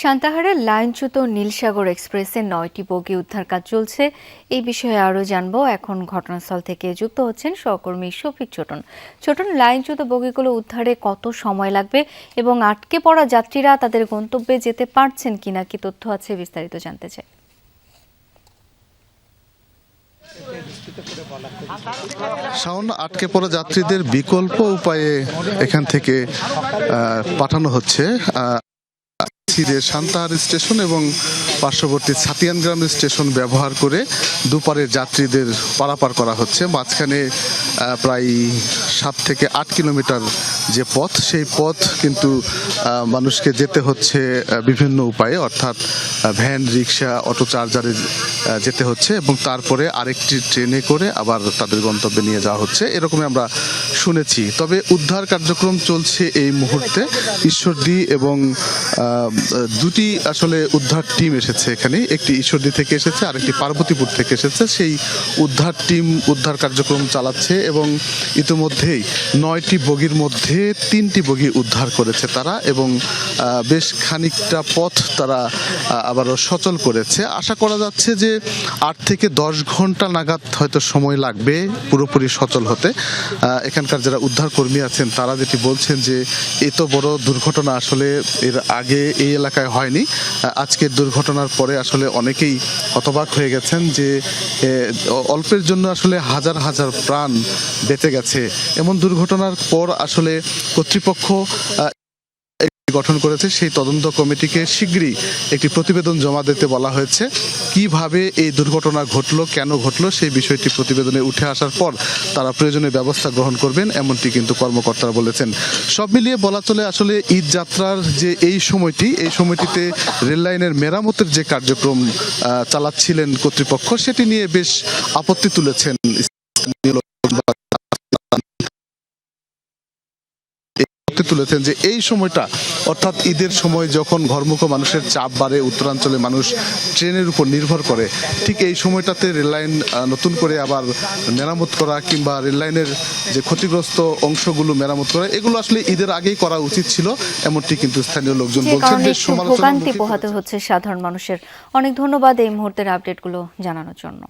সান্তাহারের লাইনচ্যুত নীলসাগর এক্সপ্রেসের ৯টি বগি উদ্ধার কাজ চলছে। এই বিষয়ে আরও জানবো। এখন ঘটনাস্থল থেকে যুক্ত হচ্ছেন সহকর্মী শফিক ছোটন। ছোটন, লাইনচ্যুত বগিগুলো উদ্ধারে কত সময় লাগবে এবং আটকে পড়া যাত্রীরা তাদের গন্তব্যে যেতে পারছেন কিনা, কি তথ্য আছে বিস্তারিত জানতে চাই। শাওন, আটকে পড়া যাত্রীদের বিকল্প উপায়ে এখান থেকে পাঠানো হচ্ছে। সান্তাহার স্টেশন এবং পার্শ্ববর্তী ছাতিয়ানগ্রাম স্টেশন ব্যবহার করে দুপারের যাত্রীদের পারাপার করা হচ্ছে। মাঝখানে প্রায় 7 থেকে 8 কিলোমিটার যে পথ, সেই পথ কিন্তু মানুষকে যেতে হচ্ছে বিভিন্ন উপায়ে, অর্থাৎ ভ্যান, রিক্সা, অটো চার্জারে যেতে হচ্ছে এবং তারপরে আরেকটি ট্রেনে করে আবার তাদের গন্তব্যে নিয়ে যাওয়া হচ্ছে, এরকমই আমরা শুনেছি। তবে উদ্ধার কার্যক্রম চলছে এই মুহূর্তে। ঈশ্বরদী এবং দুটি আসলে উদ্ধার টিম এসেছে এখানে, একটি ঈশ্বরদী থেকে এসেছে, আরেকটি পার্বতীপুর থেকে এসেছে। সেই উদ্ধার টিম উদ্ধার কার্যক্রম চালাচ্ছে এবং ইতিমধ্যেই 9টি বগির মধ্যে 3টি বগি উদ্ধার করেছে তারা এবং বেশ খানিকটা পথ তারা আবারও সচল করেছে। আশা করা যাচ্ছে যে 8 থেকে 10 ঘন্টা নাগাদ হয়তো সময় লাগবে পুরোপুরি সচল হতে। এখানকার যারা উদ্ধার কর্মী আছেন তারা যেটি বলছেন যে এত বড় দুর্ঘটনা আসলে এর আগে এই এলাকায় হয়নি। আজকের দুর্ঘটনার পরে আসলে অনেকেই হতবাক হয়ে গেছেন যে অল্পের জন্য আসলে হাজার হাজার প্রাণ বেঁচে গেছে। এমন দুর্ঘটনার পর আসলে কর্তৃপক্ষ গঠন করেছে, সেই তদন্ত কমিটিকে শীঘ্রই একটি প্রতিবেদন জমা দিতে বলা হয়েছে। কিভাবে এই দুর্ঘটনা ঘটলো, কেন ঘটলো, সেই বিষয়টি প্রতিবেদনে উঠে আসার পর তারা প্রয়োজনীয় ব্যবস্থা গ্রহণ করবেন, এমনটি কিন্তু কর্মকর্তারা বলেছেন। সব মিলিয়ে বলা চলে আসলে ঈদ যাত্রার যে এই সময়টিতে রেল লাইনের মেরামতের যে কার্যক্রম চালাচ্ছিলেন কর্তৃপক্ষ, সেটি নিয়ে বেশ আপত্তি তুলেছেন। তুলেছেন যে এই সময়টা, অর্থাৎ ঈদের সময় যখন ঘরমুখ মানুষের চাপ বাড়ে, উত্তরাঞ্চলে মানুষ ট্রেনের উপর নির্ভর করে, ঠিক এই সময়টাতে রেললাইন নতুন করে আবার মেরামত করা কিংবা রেললাইনের যে ক্ষতিগ্রস্ত অংশগুলো মেরামত করা, এগুলো আসলে ঈদের আগেই করা উচিত ছিল, এমনটি কিন্তু স্থানীয় লোকজন বলছেন। যে ভোগান্তি পোহাতে হচ্ছে সাধারণ মানুষের। অনেক ধন্যবাদ এই মুহূর্তের আপডেটগুলো জানানোর জন্য।